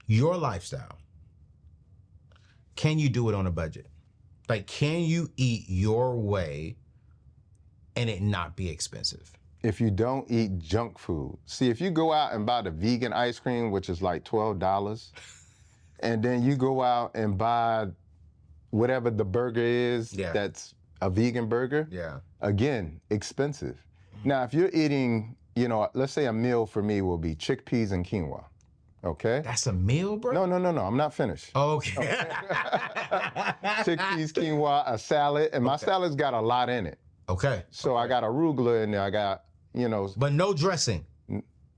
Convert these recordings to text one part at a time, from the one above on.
your lifestyle, can you do it on a budget? Like, can you eat your way and it not be expensive? If you don't eat junk food. See, if you go out and buy the vegan ice cream, which is like $12, and then you go out and buy whatever the burger is that's a vegan burger, again, expensive. Now, if you're eating, you know, let's say a meal for me will be chickpeas and quinoa, okay? That's a meal, bro? No, I'm not finished. Okay. Chickpeas, quinoa, a salad, and my salad's got a lot in it. Okay. So I got arugula in there, I got, you know. But no dressing?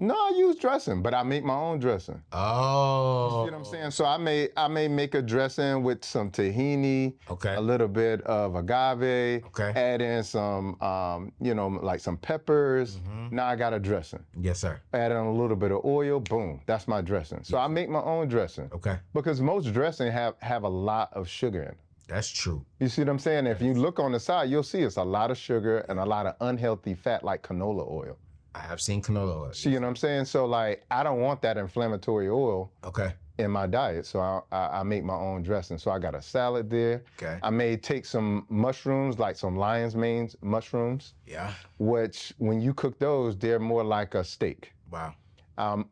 No, I use dressing, but I make my own dressing. Oh. You see what I'm saying? So I may make a dressing with some tahini, a little bit of agave, add in some, you know, like some peppers. Now I got a dressing. Yes, sir. Add in a little bit of oil, boom, that's my dressing. So I make my own dressing. Okay. Because most dressing have a lot of sugar in it. That's true. You see what I'm saying? If you look on the side, you'll see it's a lot of sugar and a lot of unhealthy fat like canola oil. I have seen canola oil. See what I'm saying? So like, I don't want that inflammatory oil in my diet. So I make my own dressing. So I got a salad there. Okay. I may take some mushrooms, like some lion's mane mushrooms. Yeah. Which when you cook those, they're more like a steak. Wow.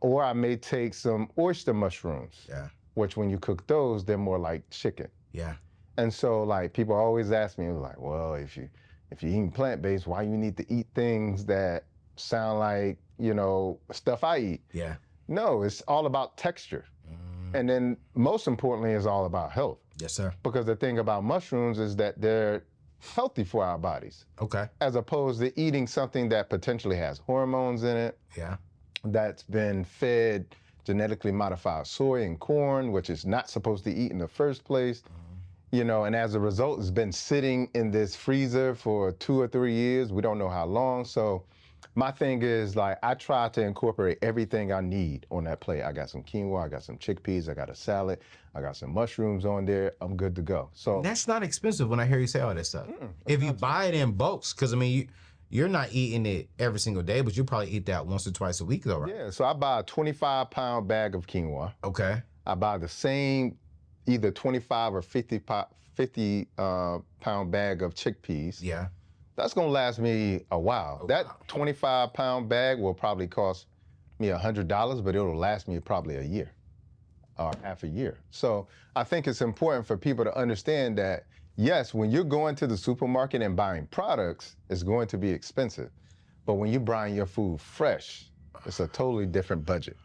Or I may take some oyster mushrooms. Yeah. Which when you cook those, they're more like chicken. Yeah. And so like people always ask me like, well, if you're eating plant-based, why you need to eat things that sound like, you know, stuff I eat? Yeah. No, it's all about texture. And then most importantly, it's all about health. Yes, sir. Because the thing about mushrooms is that they're healthy for our bodies. Okay. As opposed to eating something that potentially has hormones in it. Yeah. That's been fed genetically modified soy and corn, which is not supposed to eat in the first place. You know, and as a result, it's been sitting in this freezer for 2 or 3 years. We don't know how long. So my thing is like, I try to incorporate everything I need on that plate. I got some quinoa, I got some chickpeas, I got a salad, I got some mushrooms on there. I'm good to go. So that's not expensive when I hear you say all this stuff. If you buy it in bulks, because I mean, you're not eating it every single day, but you probably eat that once or twice a week though, right? Yeah, so I buy a 25-pound bag of quinoa. Okay. I buy the same either 25 or 50 pound bag of chickpeas. Yeah. That's gonna last me a while. That 25-pound bag will probably cost me $100, but it'll last me probably a year or half a year. So I think it's important for people to understand that, yes, when you're going to the supermarket and buying products, it's going to be expensive. But when you're buying your food fresh, it's a totally different budget.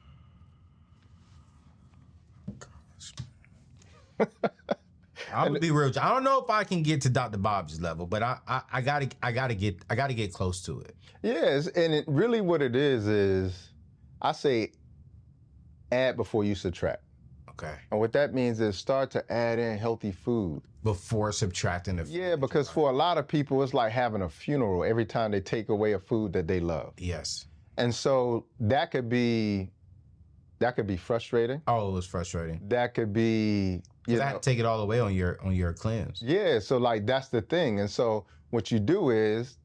I'm gonna be real. I don't know if I can get to Dr. Bob's level, but I gotta get close to it. Yes, and it really what it is I say add before you subtract. Okay. And what that means is start to add in healthy food before subtracting the food. Yeah, because for a lot of people, it's like having a funeral every time they take away a food that they love. Yes. And so that could be frustrating. Oh, it was frustrating. That could be, you have to take it all away on your cleanse. Yeah, so like that's the thing. And so what you do is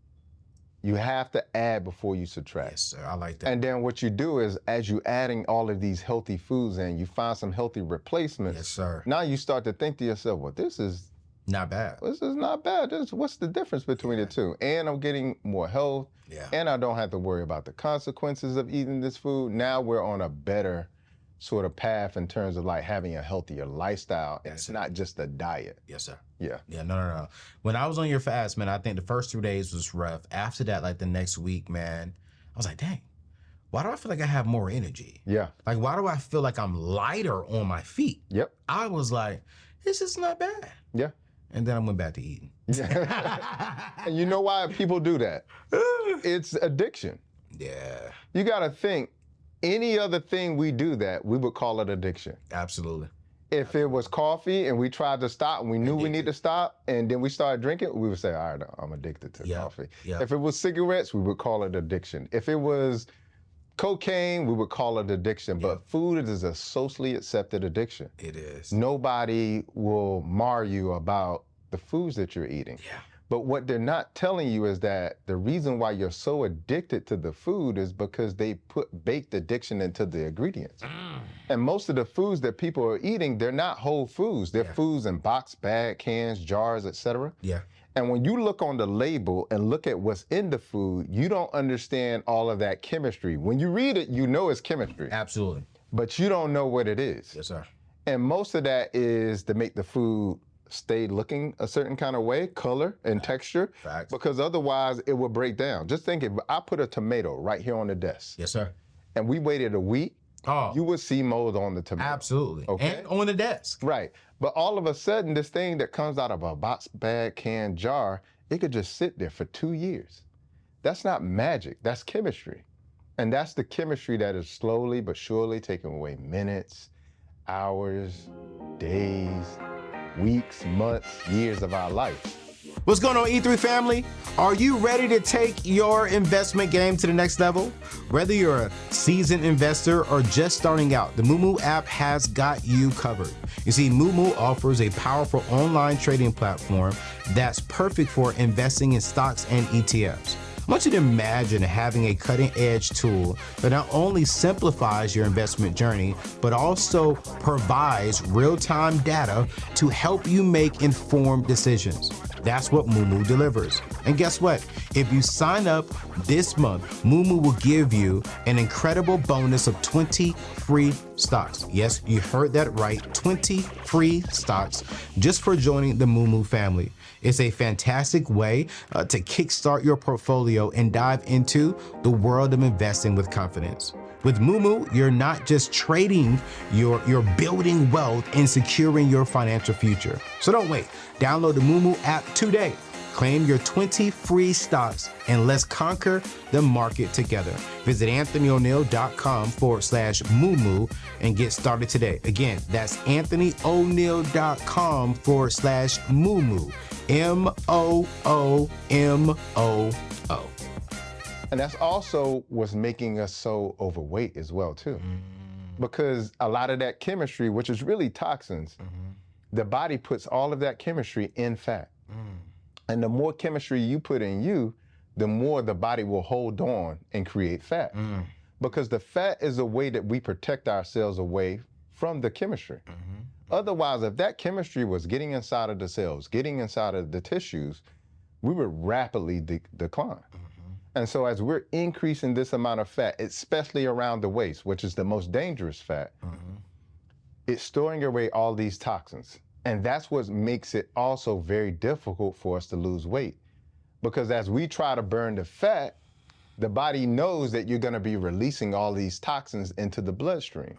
you have to add before you subtract. Yes, sir. I like that. And then what you do is as you adding all of these healthy foods in, you find some healthy replacements. Yes, sir. Now you start to think to yourself, well, this is not bad. This is not bad. What's the difference between the two? And I'm getting more health. Yeah. And I don't have to worry about the consequences of eating this food. Now we're on a better sort of path in terms of like having a healthier lifestyle. And it's not just a diet. Yes, sir. Yeah. Yeah, no. When I was on your fast, man, I think the first 2 days was rough. After that, like the next week, man, I was like, dang, why do I feel like I have more energy? Yeah. Like, why do I feel like I'm lighter on my feet? Yep. I was like, this is not bad. Yeah. And then I went back to eating. Yeah. And you know why people do that? It's addiction. Yeah. You got to think, any other thing we do that, we would call it addiction. Absolutely. If it was coffee and we tried to stop and we knew we need to stop and then we started drinking, we would say, all right, I'm addicted to coffee. Yeah. If it was cigarettes, we would call it addiction. If it was cocaine, we would call it addiction. But food is a socially accepted addiction. It is. Nobody will mar you about the foods that you're eating. Yeah. But what they're not telling you is that the reason why you're so addicted to the food is because they put baked addiction into the ingredients. And most of the foods that people are eating, they're not whole foods. They're foods in box, bag, cans, jars, etc. Yeah. And when you look on the label and look at what's in the food, you don't understand all of that chemistry. When you read it, you know it's chemistry. Absolutely. But you don't know what it is. Yes, sir. And most of that is to make the food stay looking a certain kind of way, color and texture, because otherwise it will break down. Just think if I put a tomato right here on the desk. Yes, sir. And we waited a week, you would see mold on the tomato. Absolutely. Okay? And on the desk. Right. But all of a sudden, this thing that comes out of a box, bag, can, jar, it could just sit there for 2 years. That's not magic. That's chemistry. And that's the chemistry that is slowly but surely taking away minutes, hours, days, weeks, months, years of our life. What's going on, E3 family? Are you ready to take your investment game to the next level? Whether you're a seasoned investor or just starting out, the Moomoo app has got you covered. You see, Moomoo offers a powerful online trading platform that's perfect for investing in stocks and ETFs. I want you to imagine having a cutting-edge tool that not only simplifies your investment journey, but also provides real-time data to help you make informed decisions. That's what Moomoo delivers. And guess what? If you sign up this month, Moomoo will give you an incredible bonus of 20 free stocks. Yes, you heard that right, 20 free stocks just for joining the Moomoo family. It's a fantastic way to kickstart your portfolio and dive into the world of investing with confidence. With Moomoo, you're not just trading, you're building wealth and securing your financial future. So don't wait. Download the Moomoo app today. Claim your 20 free stocks and let's conquer the market together. Visit anthonyoneal.com/Moomoo and get started today. Again, that's anthonyoneal.com/Moomoo. MOOMOO. And that's also what's making us so overweight as well, too. Because a lot of that chemistry, which is really toxins, the body puts all of that chemistry in fat. And the more chemistry you put in you, the more the body will hold on and create fat. Because the fat is a way that we protect ourselves away from the chemistry. Otherwise, if that chemistry was getting inside of the cells, getting inside of the tissues, we would rapidly decline. And so as we're increasing this amount of fat, especially around the waist, which is the most dangerous fat, it's storing away all these toxins. And that's what makes it also very difficult for us to lose weight. Because as we try to burn the fat, the body knows that you're gonna be releasing all these toxins into the bloodstream.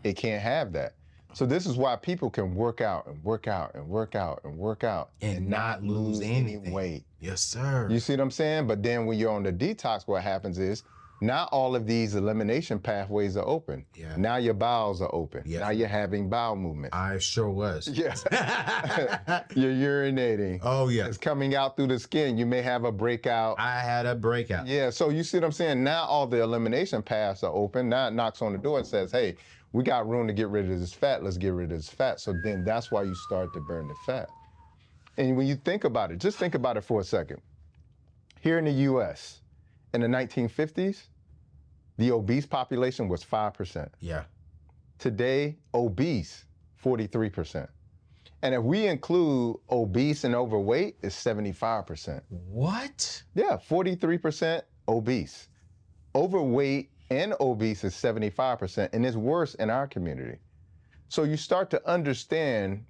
It can't have that. So this is why people can work out and work out and work out and work out and not lose any weight. Yes, sir. You see what I'm saying? But then when you're on the detox, what happens is now all of these elimination pathways are open. Now your bowels are open. Now you're having bowel movements. I sure was. Yes. You're urinating. Oh, yeah. It's coming out through the skin. You may have a breakout. I had a breakout. Yeah, so you see what I'm saying? Now all the elimination paths are open. Now it knocks on the door and says, hey, we got room to get rid of this fat. Let's get rid of this fat. So then that's why you start to burn the fat. And when you think about it, just think about it for a second. Here in the US, in the 1950s, the obese population was 5%. Yeah. Today, obese, 43%. And if we include obese and overweight, it's 75%. What? Yeah, 43% obese. Overweight and obese is 75%, and it's worse in our community. So you start to understand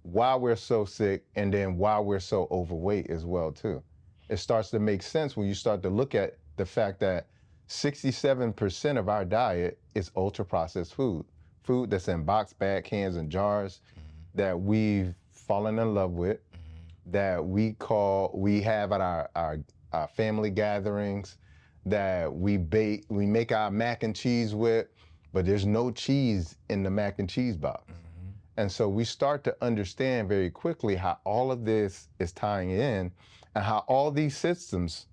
why we're so sick and then why we're so overweight as well, too. It starts to make sense when you start to look at the fact that 67% of our diet is ultra-processed food. Food that's in box, bag, cans, and jars that we've fallen in love with, that we have at our family gatherings, that we make our mac and cheese with, but there's no cheese in the mac and cheese box. And so we start to understand very quickly how all of this is tying in and how all these systems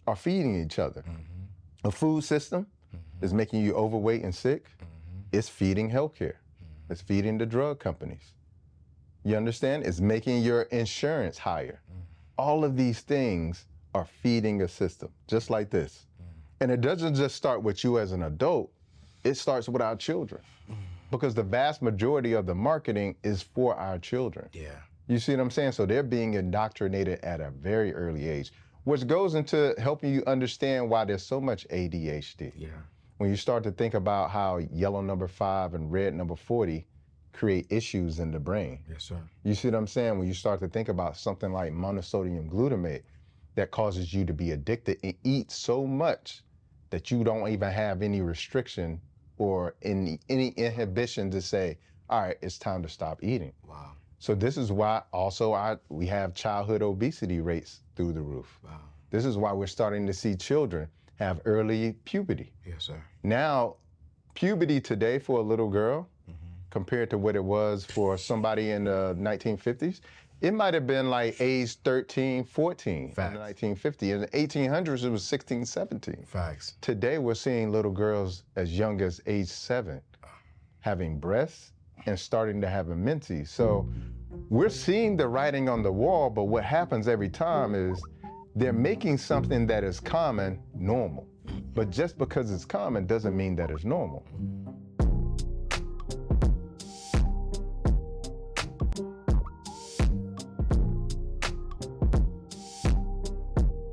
are feeding each other. A food system is making you overweight and sick. It's feeding healthcare. It's feeding the drug companies. You understand? It's making your insurance higher. All of these things are feeding a system, just like this. And it doesn't just start with you as an adult, it starts with our children. Because the vast majority of the marketing is for our children. Yeah. You see what I'm saying? So they're being indoctrinated at a very early age, which goes into helping you understand why there's so much ADHD. Yeah. When you start to think about how yellow number 5 and red number 40 create issues in the brain. Yes, sir. You see what I'm saying? When you start to think about something like monosodium glutamate that causes you to be addicted and eat so much that you don't even have any restriction or any inhibition to say, all right, it's time to stop eating. Wow. So this is why also we have childhood obesity rates through the roof. Wow. This is why we're starting to see children have early puberty. Yes, sir. Now, puberty today for a little girl, compared to what it was for somebody in the 1950s, it might have been like age 13, 14 Facts. in the 1950s. In the 1800s, it was 16, 17. Facts. Today, we're seeing little girls as young as age 7 having breasts and starting to have a menses. So we're seeing the writing on the wall, but what happens every time is they're making something that is common normal. But just because it's common doesn't mean that it's normal.